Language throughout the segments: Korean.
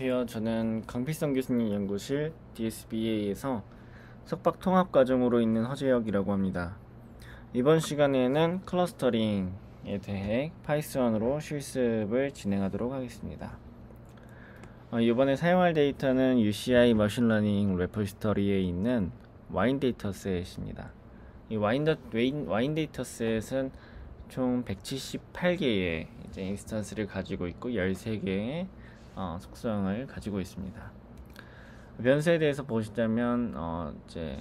안녕하세요. 저는 강필성 교수님 연구실 DSBA에서 석박 통합 과정으로 있는 허재혁이라고 합니다. 이번 시간에는 클러스터링에 대해 파이썬으로 실습을 진행하도록 하겠습니다. 이번에 사용할 데이터는 UCI 머신러닝 레포지터리에 있는 와인 데이터셋입니다. 이 와인 데이터셋은 총 178개의 인스턴스를 가지고 있고 13개의 속성을 가지고 있습니다. 변수에 대해서 보시자면 이제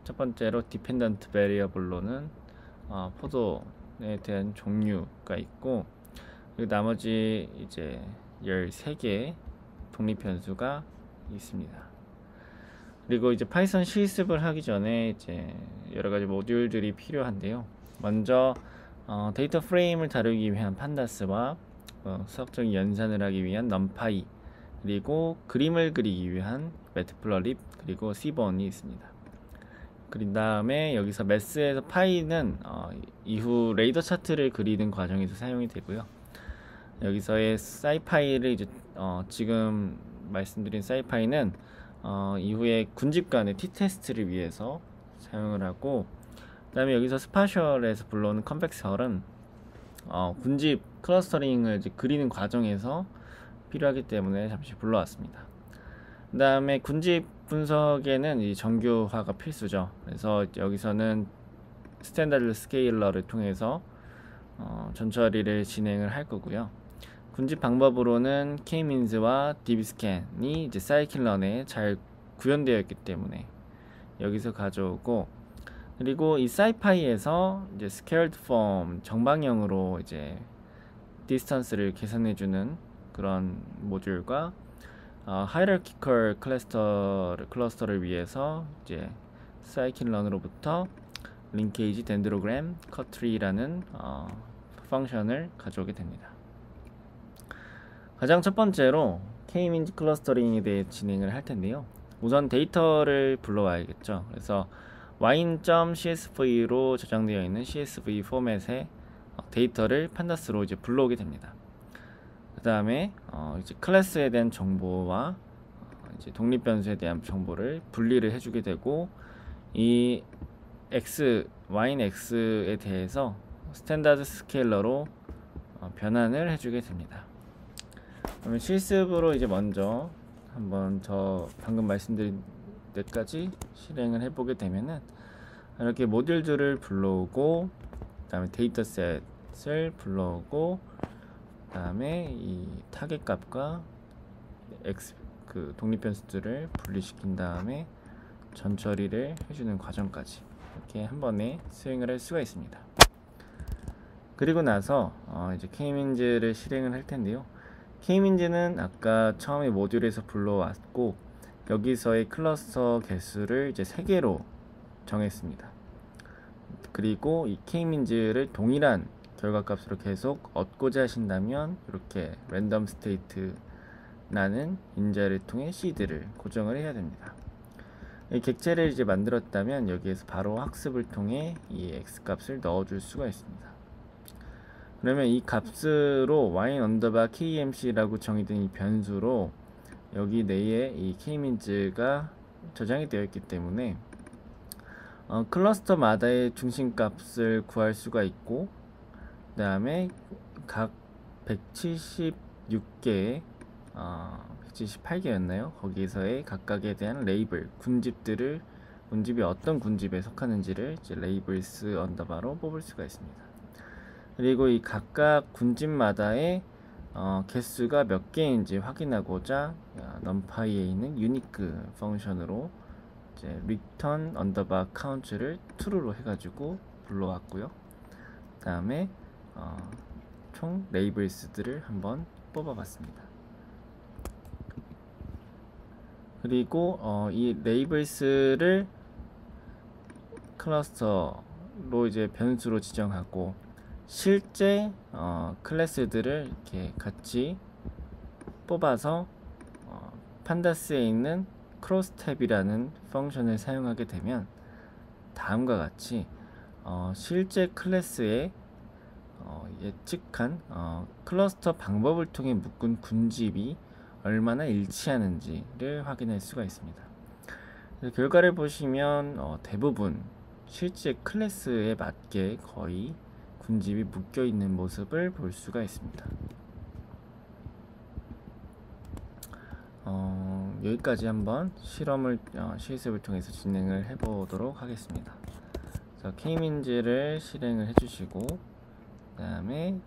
첫 번째로 디펜던트 베리어블로는 포도에 대한 종류가 있고, 그리고 나머지 이제 13개 독립 변수가 있습니다. 그리고 이제 파이썬 실습을 하기 전에 이제 여러 가지 모듈들이 필요한데요. 먼저 데이터 프레임을 다루기 위한 판다스와 수학적인 연산을 하기 위한 넘파이, 그리고 그림을 그리기 위한 매트플러립, 그리고 시본이 있습니다. 그린 다음에 여기서 매스에서 파이는 이후 레이더 차트를 그리는 과정에서 사용이 되고요. 여기서의 사이파이를 이제 지금 말씀드린 사이파이는 이후에 군집 간의 t-테스트를 위해서 사용을 하고, 그 다음에 여기서 스파셜에서 불러오는 컨벡설은 군집 클러스터링을 이제 그리는 과정에서 필요하기 때문에 잠시 불러왔습니다. 그 다음에 군집 분석에는 이 정규화가 필수죠. 그래서 여기서는 스탠다드 스케일러를 통해서 전처리를 진행을 할 거고요. 군집 방법으로는 K-means와 dbscan이 이제 scikit-learn에 잘 구현되어 있기 때문에 여기서 가져오고, 그리고 이 scipy에서 이제 scaled form 정방형으로 이제 디스턴스를 계산해주는 그런 모듈과 hierarchical 클러스터를 위해서 이제 scikit-learn으로부터 linkage dendrogram cutTree라는 펑션을 가져오게 됩니다. 가장 첫 번째로 K-means 클러스터링에 대해 진행을 할 텐데요. 우선 데이터를 불러와야겠죠. 그래서 wine.csv로 저장되어 있는 CSV 포맷에 데이터를 판다스로 이제 불러오게 됩니다. 그 다음에 이제 클래스에 대한 정보와 이제 독립 변수에 대한 정보를 분리를 해주게 되고, 이 wine x에 대해서 스탠다드 스케일러로 변환을 해주게 됩니다. 그러면 실습으로 이제 먼저 한번 방금 말씀드린 데까지 실행을 해보게 되면은 이렇게 모듈들을 불러오고, 그 다음에 데이터셋을 불러오고, 그 다음에 이 타겟 값과 그 독립 변수들을 분리시킨 다음에 전처리를 해주는 과정까지 이렇게 한 번에 수행을 할 수가 있습니다. 그리고 나서 이제 K-means를 실행을 할 텐데요. K-means는 아까 처음에 모듈에서 불러왔고, 여기서의 클러스터 개수를 이제 3개로 정했습니다. 그리고 이 K-means를 동일한 결과값으로 계속 얻고자 하신다면 이렇게 랜덤 스테이트 라는 인자를 통해 시드를 고정을 해야 됩니다. 이 객체를 이제 만들었다면 여기에서 바로 학습을 통해 이 x 값을 넣어줄 수가 있습니다. 그러면 이 값으로 wine_kemc라고 정의된 이 변수로 여기 내에 이 K-means가 저장이 되어 있기 때문에 클러스터마다의 중심값을 구할 수가 있고, 그 다음에 각 176개의 178개였나요? 거기에서의 각각에 대한 레이블, 군집이 어떤 군집에 속하는지를 이제 레이블스 언더바로 뽑을 수가 있습니다. 그리고 이 각각 군집마다의 개수가 몇 개인지 확인하고자 numpy에 있는 unique 펑션으로 이제 return underbar count를 true로 해가지고 불러왔고요. 그 다음에 총 레이블스들을 한번 뽑아봤습니다. 그리고 이 레이블스를 클러스터로 이제 변수로 지정하고, 실제 클래스들을 이렇게 같이 뽑아서 판다스에 있는 크로스탭이라는 펑션을 사용하게 되면 다음과 같이 실제 클래스의 예측한 클러스터 방법을 통해 묶은 군집이 얼마나 일치하는지를 확인할 수가 있습니다. 결과를 보시면 대부분 실제 클래스에 맞게 거의 군집이 묶여 있는 모습을 볼 수가 있습니다. 여기까지 한번 실습을 통해서 진행을 해보도록 하겠습니다. 그래서 K민즈를 실행을 해주시고, 그 다음에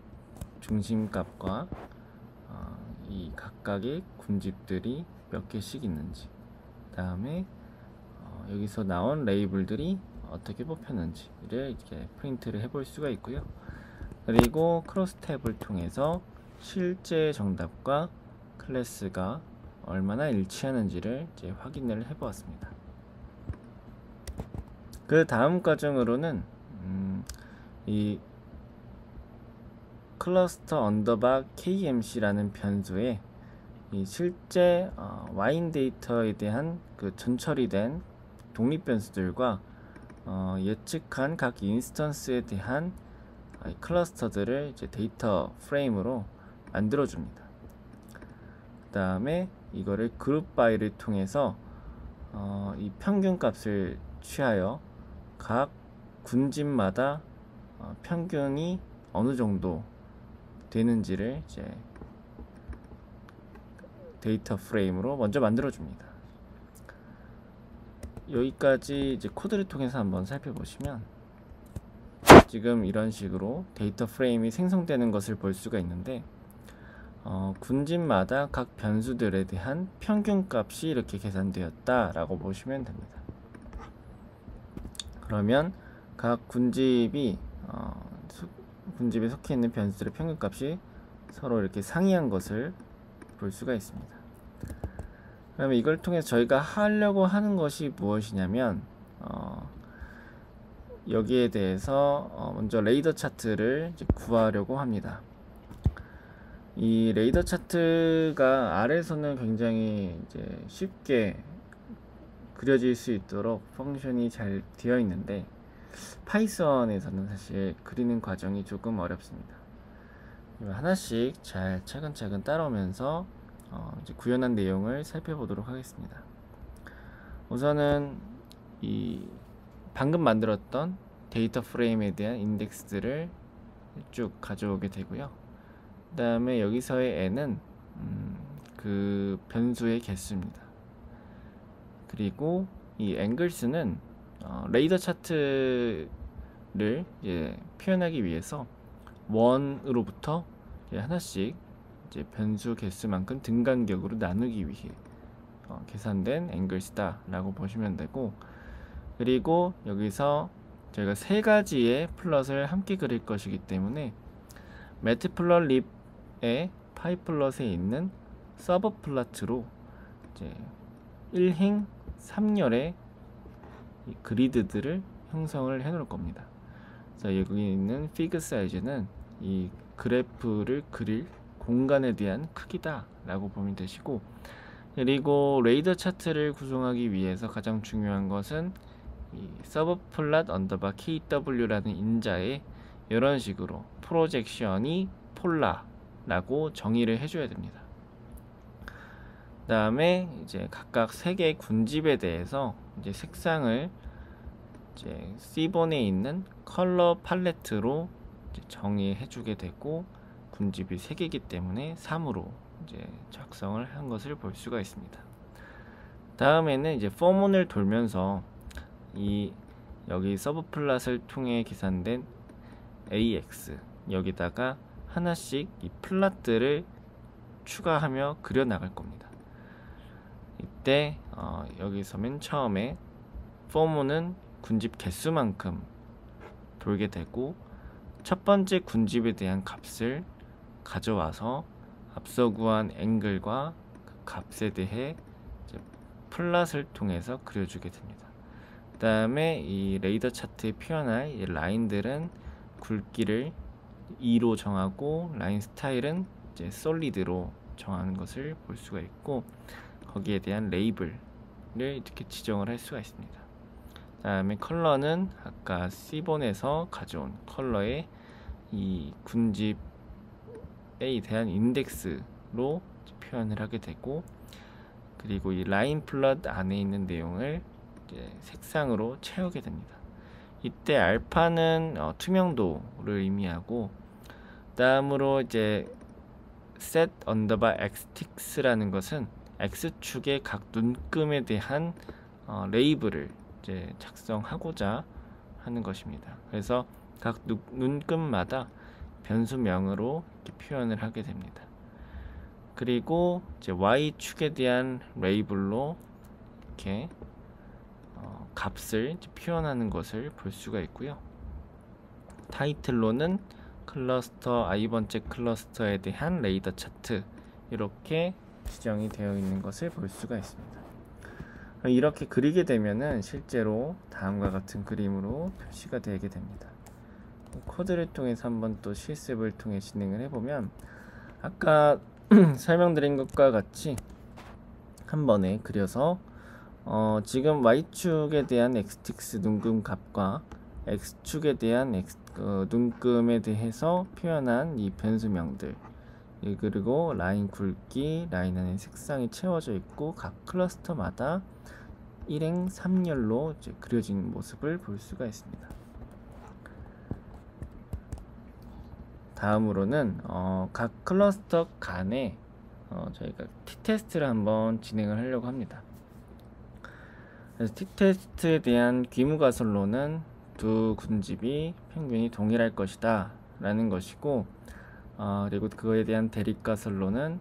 중심값과 이 각각의 군집들이 몇 개씩 있는지, 그 다음에 여기서 나온 레이블들이 어떻게 뽑혔는지를 이렇게 프린트를 해볼 수가 있고요. 그리고 크로스 탭을 통해서 실제 정답과 클래스가 얼마나 일치하는지를 이제 확인을 해보았습니다. 그 다음 과정으로는 이 클러스터 언더바 KMC라는 변수에 이 실제 와인 데이터에 대한 그 전처리된 독립 변수들과 예측한 각 인스턴스에 대한 클러스터들을 이제 데이터 프레임으로 만들어 줍니다. 그 다음에 이거를 그룹 바이를 통해서 이 평균 값을 취하여 각 군집마다 평균이 어느 정도 되는지를 이제 데이터 프레임으로 먼저 만들어 줍니다. 여기까지 이제 코드를 통해서 한번 살펴보시면 지금 이런 식으로 데이터 프레임이 생성되는 것을 볼 수가 있는데, 군집마다 각 변수들에 대한 평균 값이 이렇게 계산되었다 라고 보시면 됩니다. 그러면 각 군집에 속해 있는 변수들의 평균 값이 서로 이렇게 상이한 것을 볼 수가 있습니다. 그러면 이걸 통해서 저희가 하려고 하는 것이 무엇이냐면, 여기에 대해서 먼저 레이더 차트를 이제 구하려고 합니다. 이 레이더 차트가 R에서는 굉장히 이제 쉽게 그려질 수 있도록 펑션이 잘 되어 있는데, 파이썬에서는 사실 그리는 과정이 조금 어렵습니다. 하나씩 잘 차근차근 따라오면서 이제 구현한 내용을 살펴보도록 하겠습니다. 우선은 이 방금 만들었던 데이터 프레임에 대한 인덱스들을 쭉 가져오게 되고요. 그 다음에 여기서의 n은 그 변수의 개수입니다. 그리고 이 앵글스는 레이더 차트를 이제 표현하기 위해서 원으로부터 하나씩 이제 변수 개수만큼 등간격으로 나누기 위해 계산된 앵글스다 라고 보시면 되고, 그리고 여기서 저희가 세 가지의 플롯을 함께 그릴 것이기 때문에 매트플롯립의 파이플롯에 있는 서브 플롯으로 이제 1행 3열의 그리드들을 형성을 해 놓을 겁니다. 그래서 여기 있는 피그 사이즈는 이 그래프를 그릴 공간에 대한 크기다 라고 보면 되시고, 그리고 레이더 차트를 구성하기 위해서 가장 중요한 것은 이 서브 플롯 언더바 KW라는 인자에 이런 식으로 프로젝션이 폴라 라고 정의를 해줘야 됩니다. 그 다음에 이제 각각 세 개의 군집에 대해서 이제 색상을 이제 C본에 있는 컬러 팔레트로 이제 정의해 주게 되고, 군집이 3개이기 때문에 3으로 이제 작성을 한 것을 볼 수가 있습니다. 다음에는 이제 포문을 돌면서 이 여기 서브 플롯을 통해 계산된 AX 여기다가 하나씩 이 플롯들을 추가하며 그려 나갈 겁니다. 이때 여기서 맨 처음에 포문은 군집 개수만큼 돌게 되고, 첫 번째 군집에 대한 값을 가져와서 앞서 구한 앵글과 그 값에 대해 이제 플롯을 통해서 그려주게 됩니다. 그 다음에 이 레이더 차트에 표현할 이 라인들은 굵기를 2로 정하고, 라인 스타일은 이제 솔리드로 정하는 것을 볼 수가 있고, 거기에 대한 레이블을 이렇게 지정을 할 수가 있습니다. 그 다음에 컬러는 아까 C본에서 가져온 컬러의 이 군집에 대한 인덱스로 표현을 하게 되고, 그리고 이 라인 플롯 안에 있는 내용을 이제 색상으로 채우게 됩니다. 이때 알파는 투명도를 의미하고, 다음으로 이제 set underbar xtix라는 것은 x축의 각 눈금에 대한 레이블을 이제 작성하고자 하는 것입니다. 그래서 각 눈금마다 변수명으로 이렇게 표현을 하게 됩니다. 그리고 이제 y축에 대한 레이블로 이렇게 값을 이제 표현하는 것을 볼 수가 있고요. 타이틀로는 클러스터 i번째 클러스터에 대한 레이더 차트, 이렇게 지정이 되어 있는 것을 볼 수가 있습니다. 이렇게 그리게 되면은 실제로 다음과 같은 그림으로 표시가 되게 됩니다. 코드를 통해서 한번 또 실습을 통해 진행을 해보면, 아까 설명드린 것과 같이 한 번에 그려서 지금 Y축에 대한 xtix 눈금 값과 X축에 대한 눈금에 대해서 표현한 이 변수명들, 그리고 라인 굵기, 라인 안에 색상이 채워져 있고 각 클러스터마다 일행 3열로 이제 그려진 모습을 볼 수가 있습니다. 다음으로는 각 클러스터 간에 저희가 t테스트를 한번 진행을 하려고 합니다. 그래서 t테스트에 대한 귀무가설로는 두 군집이 평균이 동일할 것이다 라는 것이고, 그리고 그거에 대한 대립가설로는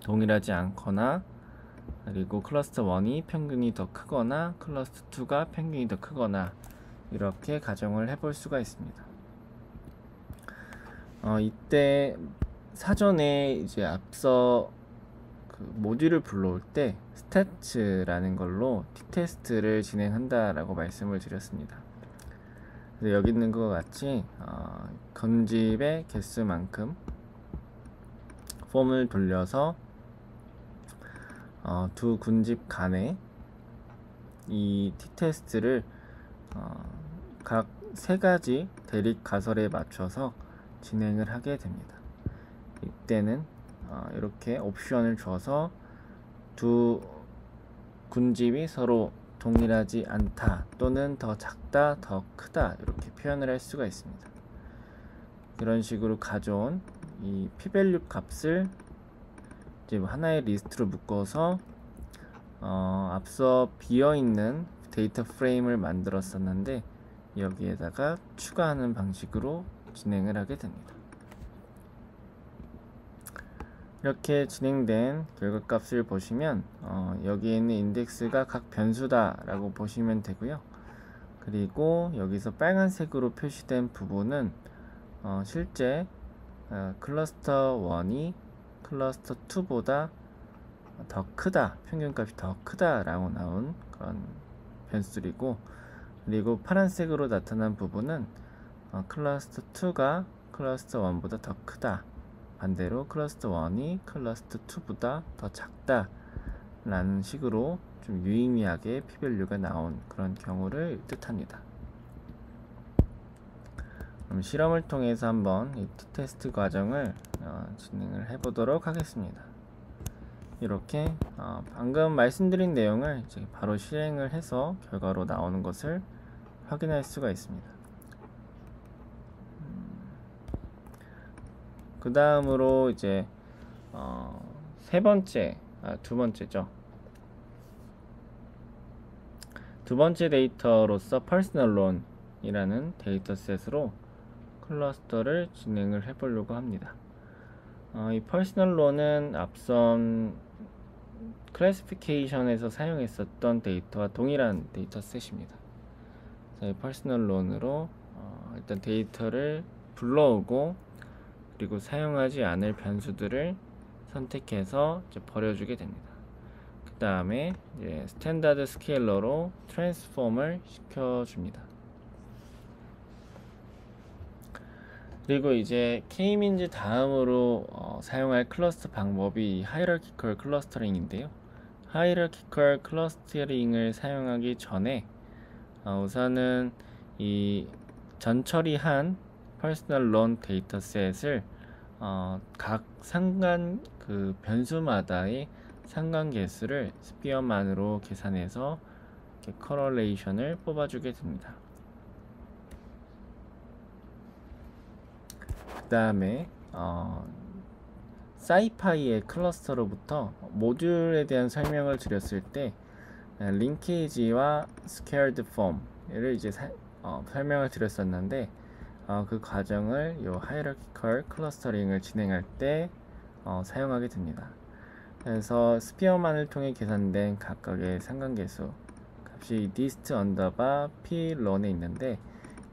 동일하지 않거나, 그리고 클러스터 1이 평균이 더 크거나 클러스터 2가 평균이 더 크거나, 이렇게 가정을 해볼 수가 있습니다. 이때 사전에 이제 앞서 그 모듈을 불러올 때 스태츠라는 걸로 t테스트를 진행한다라고 말씀을 드렸습니다. 그래서 여기 있는 것과 같이 건집의 개수만큼 폼을 돌려서 두 군집 간에 이 t테스트를 각 세 가지 대립 가설에 맞춰서 진행을 하게 됩니다. 이때는 이렇게 옵션을 줘서 두 군집이 서로 동일하지 않다 또는 더 작다, 더 크다, 이렇게 표현을 할 수가 있습니다. 이런 식으로 가져온 이 p밸류 값을 이제 하나의 리스트로 묶어서 앞서 비어있는 데이터 프레임을 만들었었는데 여기에다가 추가하는 방식으로 진행을 하게 됩니다. 이렇게 진행된 결과값을 보시면 여기에 있는 인덱스가 각 변수다 라고 보시면 되고요. 그리고 여기서 빨간색으로 표시된 부분은 실제 클러스터 1이 클러스터 2보다 더 크다, 평균값이 더 크다 라고 나온 그런 변수들이고, 그리고 파란색으로 나타난 부분은 클러스터 2가 클러스터 1보다 더 크다, 반대로 클러스터 1이 클러스터 2보다 더 작다 라는 식으로 좀 유의미하게 p밸류가 나온 그런 경우를 뜻합니다. 그럼 실험을 통해서 한번 이 t테스트 과정을 진행을 해보도록 하겠습니다. 이렇게 방금 말씀드린 내용을 이제 바로 실행을 해서 결과로 나오는 것을 확인할 수가 있습니다. 그 다음으로 이제 두 번째죠. 두 번째 데이터로서 퍼스널 론이라는 데이터셋으로 클러스터를 진행을 해보려고 합니다. 이 퍼스널 론은 앞선 클래시피케이션에서 사용했었던 데이터와 동일한 데이터셋입니다. 이 퍼스널 론으로 일단 데이터를 불러오고, 그리고 사용하지 않을 변수들을 선택해서 이제 버려주게 됩니다. 그 다음에 스탠다드 스케일러로 트랜스폼을 시켜줍니다. 그리고 이제 K-means 다음으로 사용할 클러스터 방법이 하이라키컬 클러스터링인데요. 하이라키컬 클러스터링을 사용하기 전에 우선은 이 전처리한 퍼스널 론 데이터셋을 각 상관 그 변수마다의 상관 개수를 스피어만으로 계산해서 이렇게 커럴레이션을 뽑아주게 됩니다. 그 다음에 사이파이의 클러스터로부터 모듈에 대한 설명을 드렸을 때 링케이지와 스퀘어드 폼을 이제 설명을 드렸었는데 그 과정을 이 하이라키컬 클러스터링을 진행할 때 사용하게 됩니다. 그래서 스피어만을 통해 계산된 각각의 상관계수 값이 dist 언더바 p 런에 있는데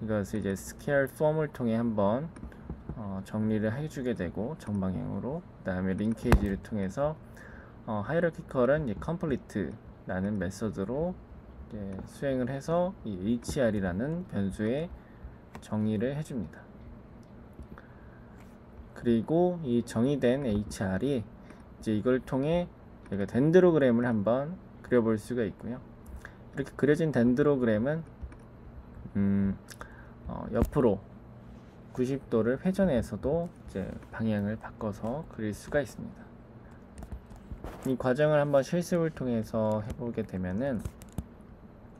이것을 이제 스퀘어 폼을 통해 한번 정리를 해주게 되고 정방향으로, 그 다음에 링케이지를 통해서 하이라키컬은 컴플리트라는 메서드로 수행을 해서 이 hr이라는 변수에 정의를 해줍니다. 그리고 이 정의된 hr이 이제 이걸 통해 저희가 덴드로그램을 한번 그려볼 수가 있고요. 이렇게 그려진 덴드로그램은 옆으로 90도를 회전해서도 이제 방향을 바꿔서 그릴 수가 있습니다. 이 과정을 한번 실습을 통해서 해보게 되면은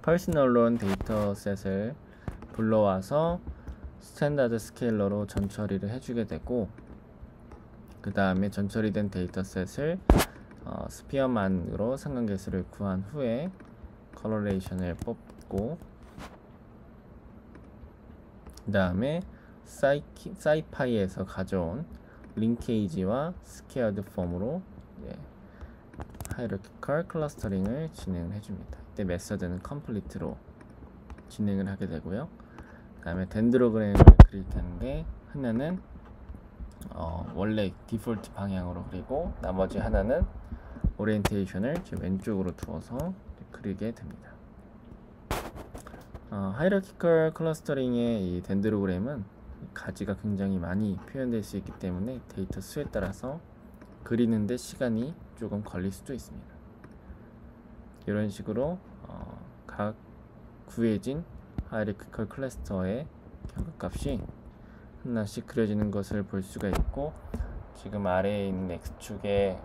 퍼스널 론 데이터셋을 불러와서 스탠다드 스케일러로 전처리를 해주게 되고, 그 다음에 전처리된 데이터셋을 스피어만으로 상관계수를 구한 후에 커럴레이션을 뽑고, 그 다음에 사이파이에서 가져온 링케이지와 스퀘어드 폼으로 하이라키컬 클러스터링을 진행을 해줍니다. 이때 메서드는 컴플리트로 진행을 하게 되고요. 그 다음에 덴드로그램을 그릴 텐데 하나는 원래 디폴트 방향으로 그리고 나머지 하나는 오리엔테이션을 왼쪽으로 두어서 그리게 됩니다. 하이라키컬 클러스터링의 이 덴드로그램은 가지가 굉장히 많이 표현될 수 있기 때문에 데이터 수에 따라서 그리는데 시간이 조금 걸릴 수도 있습니다. 이런 식으로 각 구해진 하이라키컬 클러스터의 결과값이 하나씩 그려지는 것을 볼 수가 있고, 지금 아래에 있는 X축의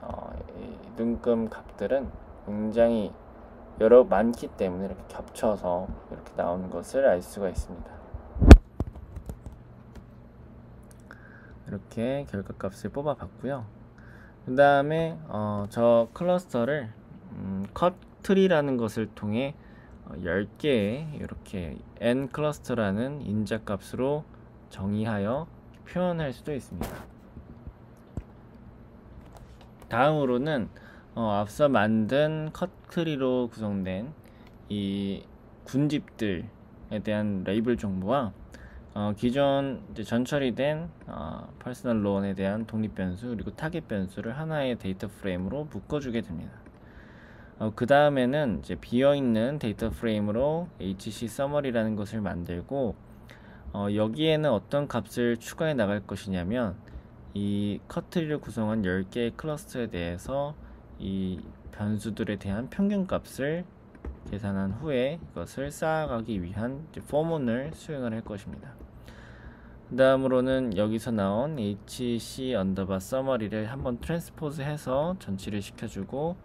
눈금 값들은 굉장히 많기 때문에 이렇게 겹쳐서 이렇게 나오는 것을 알 수가 있습니다. 이렇게 결과값을 뽑아봤고요. 그 다음에 저 클러스터를 컷트리라는 것을 통해 10개의 이렇게 n 클러스터라는 인자값으로 정의하여 표현할 수도 있습니다. 다음으로는 앞서 만든 컷트리로 구성된 이 군집들에 대한 레이블 정보와 기존 이제 전처리된 퍼스널 론에 대한 독립 변수 그리고 타겟 변수를 하나의 데이터 프레임으로 묶어주게 됩니다. 그 다음에는 이제 비어있는 데이터 프레임으로 HC 서머리라는 것을 만들고, 여기에는 어떤 값을 추가해 나갈 것이냐면 이 컷트리를 구성한 10개의 클러스터에 대해서 이 변수들에 대한 평균 값을 계산한 후에 이것을 쌓아가기 위한 포문을 수행을 할 것입니다. 그 다음으로는 여기서 나온 HC 언더바 서머리를 한번 트랜스포즈 해서 전치를 시켜주고,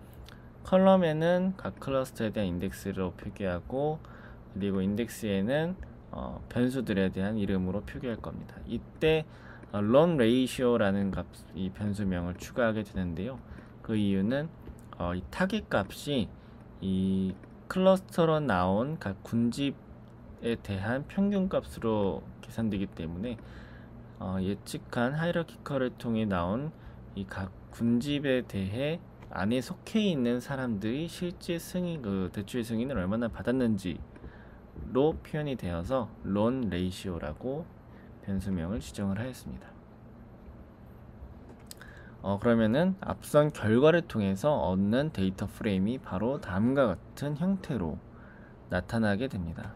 컬럼에는 각 클러스터에 대한 인덱스로 표기하고, 그리고 인덱스에는 변수들에 대한 이름으로 표기할 겁니다. 이때 론 레이시오라는 이 변수명을 추가하게 되는데요. 그 이유는 이 타겟 값이 이 클러스터로 나온 각 군집에 대한 평균 값으로 계산되기 때문에 예측한 하이라키컬을 통해 나온 이 각 군집에 대해 안에 속해 있는 사람들이 실제 승인, 대출 승인을 얼마나 받았는지로 표현이 되어서 론 레이시오라고 변수명을 지정을 하였습니다. 그러면은 앞선 결과를 통해서 얻는 데이터 프레임이 바로 다음과 같은 형태로 나타나게 됩니다.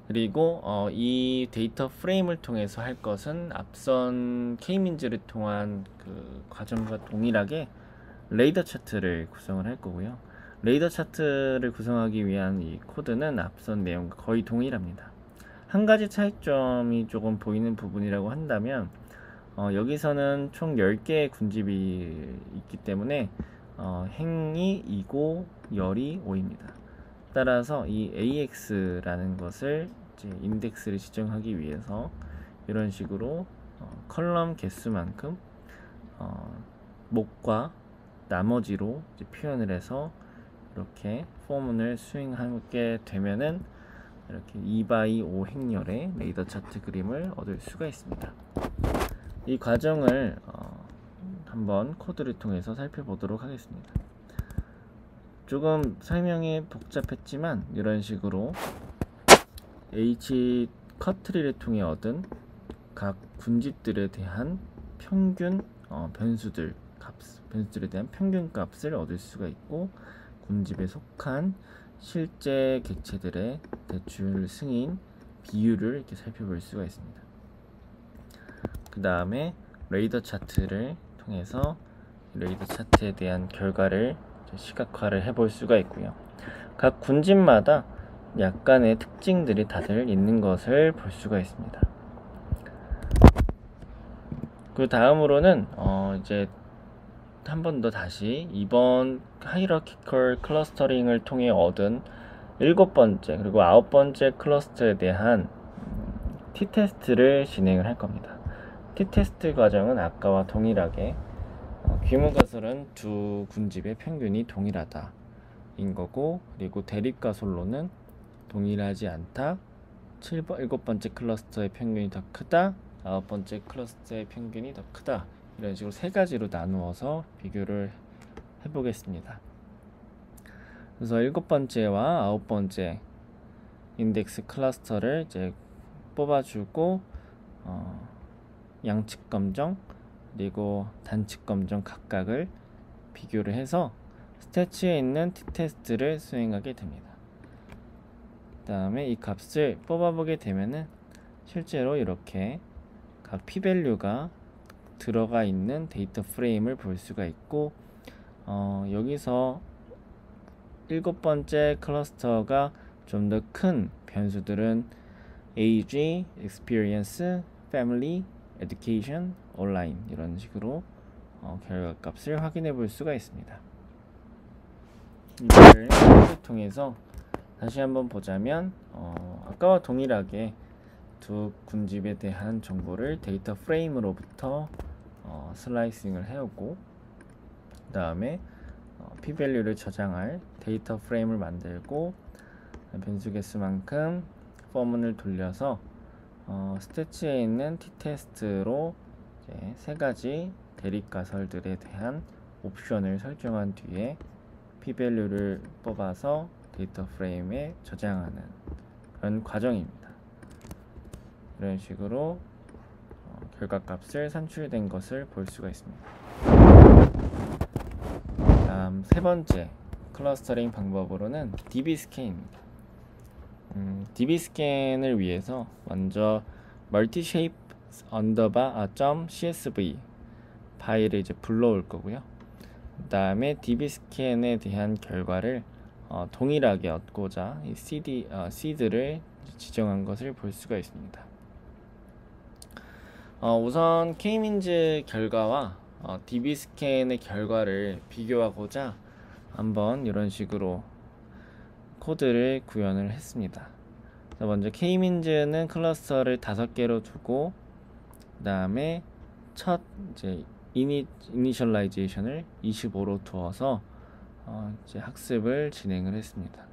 그리고 이 데이터 프레임을 통해서 할 것은 앞선 K민즈를 통한 그 과정과 동일하게 레이더 차트를 구성을 할 거고요. 레이더 차트를 구성하기 위한 이 코드는 앞선 내용과 거의 동일합니다. 한 가지 차이점이 조금 보이는 부분이라고 한다면 여기서는 총 10개의 군집이 있기 때문에 행이 2고 열이 5입니다. 따라서 이 AX라는 것을 이제 인덱스를 지정하기 위해서 이런 식으로 컬럼 개수만큼 목과 나머지로 이제 표현을 해서 이렇게 포문을 수행하게 되면은 이렇게 2x5 행렬의 레이더 차트 그림을 얻을 수가 있습니다. 이 과정을 한번 코드를 통해서 살펴보도록 하겠습니다. 조금 설명이 복잡했지만 이런 식으로 H 커트리를 통해 얻은 각 군집들에 대한 평균 변수들에 대한 평균 값을 얻을 수가 있고, 군집에 속한 실제 객체들의 대출 승인 비율을 이렇게 살펴볼 수가 있습니다. 그 다음에 레이더 차트를 통해서 레이더 차트에 대한 결과를 시각화를 해볼 수가 있고요. 각 군집마다 약간의 특징들이 다들 있는 것을 볼 수가 있습니다. 그 다음으로는 이제 한 번 더 다시 이번 하이라키컬 클러스터링을 통해 얻은 7번째 그리고 9번째 클러스터에 대한 T-테스트를 진행을 할 겁니다. T-테스트 과정은 아까와 동일하게 귀무가설은 두 군집의 평균이 동일하다 인 거고, 그리고 대립가솔로는 동일하지 않다, 7번째 클러스터의 평균이 더 크다, 9번째 클러스터의 평균이 더 크다, 이런 식으로 세 가지로 나누어서 비교를 해보겠습니다. 그래서 7번째와 9번째 인덱스 클러스터를 이제 뽑아주고 양측 검정 그리고 단측 검정 각각을 비교를 해서 스태치에 있는 T-테스트를 수행하게 됩니다. 그 다음에 이 값을 뽑아보게 되면은 실제로 이렇게 각 p-밸류가 들어가 있는 데이터 프레임을 볼 수가 있고, 여기서 7번째 클러스터가 좀 더 큰 변수들은 age, experience, family, education, online 이런 식으로 결과값을 확인해 볼 수가 있습니다. 이걸 통해서 다시 한번 보자면 아까와 동일하게 두 군집에 대한 정보를 데이터 프레임으로부터 슬라이싱을 해오고, 그 다음에 p-밸류를 저장할 데이터 프레임을 만들고 변수 개수만큼 포문을 돌려서 스태치에 있는 T-테스트로 이제 세 가지 대립가설들에 대한 옵션을 설정한 뒤에 p-밸류를 뽑아서 데이터 프레임에 저장하는 그런 과정입니다. 이런 식으로 결과값을 산출된 것을 볼 수가 있습니다. 다음 세 번째 클러스터링 방법으로는 dbscan입니다. dbscan을 위해서 먼저 multishape_.csv 파일을 이제 불러올 거고요. 그 다음에 dbscan에 대한 결과를 동일하게 얻고자 이 seed를 지정한 것을 볼 수가 있습니다. 우선 K-means 결과와 dbscan의 결과를 비교하고자 한번 이런 식으로 코드를 구현을 했습니다. 먼저 K-means는 클러스터를 5개로 두고, 그 다음에 첫 이제 이니셜라이제이션을 25로 두어서 이제 학습을 진행을 했습니다.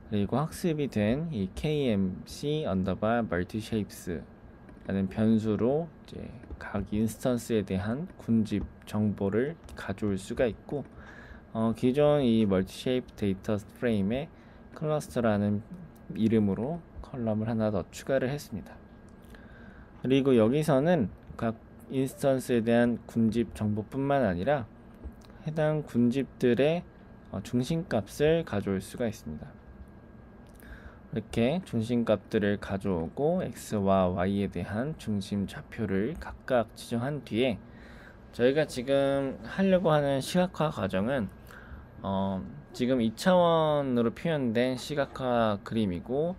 그리고 학습이 된 이 KMC_multishapes 라는 변수로 이제 각 인스턴스에 대한 군집 정보를 가져올 수가 있고, 기존 이 멀티쉐이프 데이터 프레임에 클러스터라는 이름으로 컬럼을 하나 더 추가를 했습니다. 그리고 여기서는 각 인스턴스에 대한 군집 정보뿐만 아니라 해당 군집들의 중심값을 가져올 수가 있습니다. 이렇게 중심값들을 가져오고 x와 y에 대한 중심 좌표를 각각 지정한 뒤에 저희가 지금 하려고 하는 시각화 과정은 지금 2차원으로 표현된 시각화 그림이고,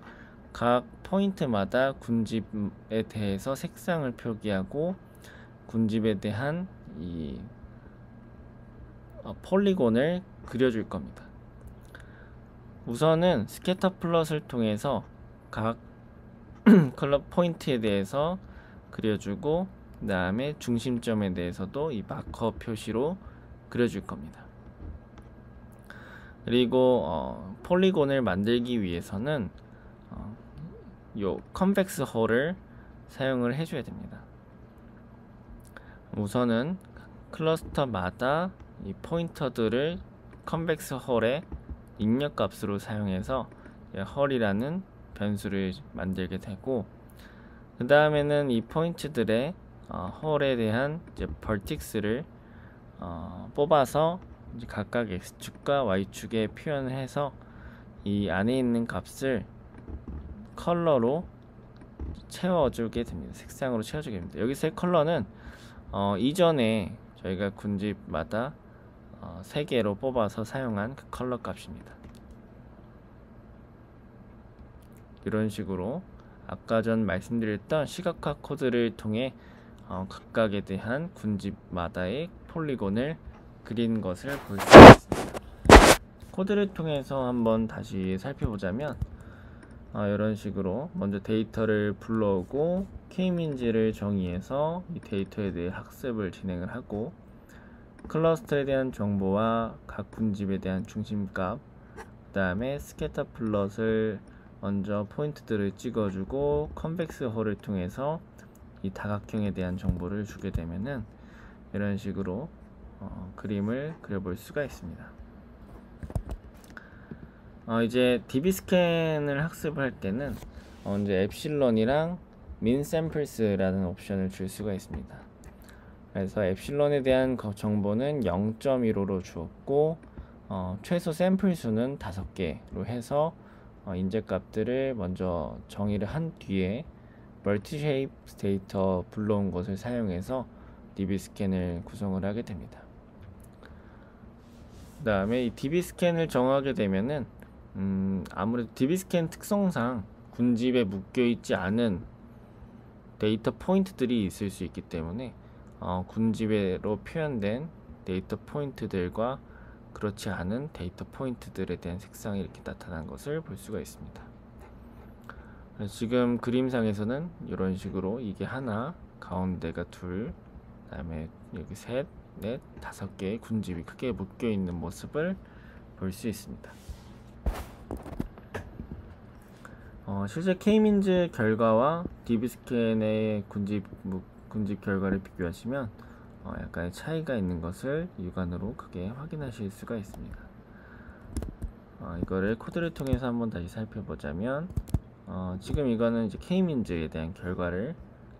각 포인트마다 군집에 대해서 색상을 표기하고 군집에 대한 이 폴리곤을 그려줄 겁니다. 우선은 스캐터 플롯을 통해서 각 컬러 포인트에 대해서 그려주고, 그 다음에 중심점에 대해서도 이 마커 표시로 그려줄 겁니다. 그리고 폴리곤을 만들기 위해서는 요 컨벡스 홀을 사용을 해줘야 됩니다. 우선은 클러스터마다 이 포인터들을 컨벡스 홀의 입력값으로 사용해서 홀이라는 변수를 만들게 되고, 그 다음에는 이 포인트들의 홀에 대한 이제 벌틱스를 뽑아서 이제 각각 x축과 y축에 표현해서 이 안에 있는 값을 컬러로 채워주게 됩니다. 색상으로 채워주게 됩니다. 여기서의 컬러는 이전에 저희가 군집마다 3개로 뽑아서 사용한 그 컬러 값입니다. 이런 식으로 아까 전 말씀드렸던 시각화 코드를 통해 각각에 대한 군집마다의 폴리곤을 그린 것을 볼 수 있습니다. 코드를 통해서 한번 다시 살펴보자면 이런 식으로 먼저 데이터를 불러오고 K민지를 정의해서 이 데이터에 대해 학습을 진행을 하고, 클러스터에 대한 정보와 각 군집에 대한 중심값, 그 다음에 스캐터 플롯을 먼저 포인트들을 찍어주고 컨벡스 홀을 통해서 이 다각형에 대한 정보를 주게 되면은 이런 식으로 그림을 그려볼 수가 있습니다. 이제 DB 스캔을 학습을 할 때는 이제 엡실론이랑 min samples라는 옵션을 줄 수가 있습니다. 그래서 엡실론에 대한 정보는 0.15로 주었고, 최소 샘플 수는 5개로 해서 인제값들을 먼저 정의를 한 뒤에 멀티쉐입 데이터 불러온 것을 사용해서 DB 스캔을 구성을 하게 됩니다. 그 다음에 이 DB 스캔을 정하게 되면은 아무래도 DB 스캔 특성상 군집에 묶여있지 않은 데이터 포인트들이 있을 수 있기 때문에 군집으로 표현된 데이터 포인트들과 그렇지 않은 데이터 포인트들에 대한 색상이 이렇게 나타난 것을 볼 수가 있습니다. 지금 그림상에서는 이런 식으로 이게 하나, 가운데가 둘, 그 다음에 여기 셋, 넷, 5개의 군집이 크게 묶여 있는 모습을 볼 수 있습니다. 실제 K민즈 결과와 DB 스캔의 군집 결과를 비교하시면 약간의 차이가 있는 것을 육안으로 크게 확인하실 수가 있습니다. 이거를 코드를 통해서 한번 다시 살펴보자면, 지금 이거는 이제 K민즈에 대한 결과를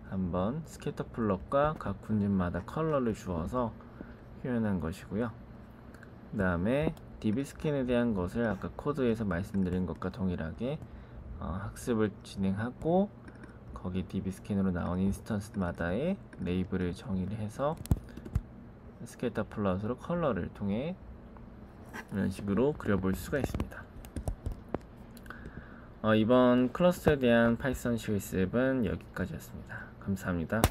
한번 스캐터 플롯과 각 군집마다 컬러를 주어서 표현한 것이고요. 그 다음에 DB 스캔에 대한 것을 아까 코드에서 말씀드린 것과 동일하게 학습을 진행하고, 거기 DB 스캔으로 나온 인스턴스마다의 레이블을 정의를 해서 스캐터 플롯으로 컬러를 통해 이런 식으로 그려볼 수가 있습니다. 이번 클러스터에 대한 파이썬 실습은 여기까지였습니다. 감사합니다.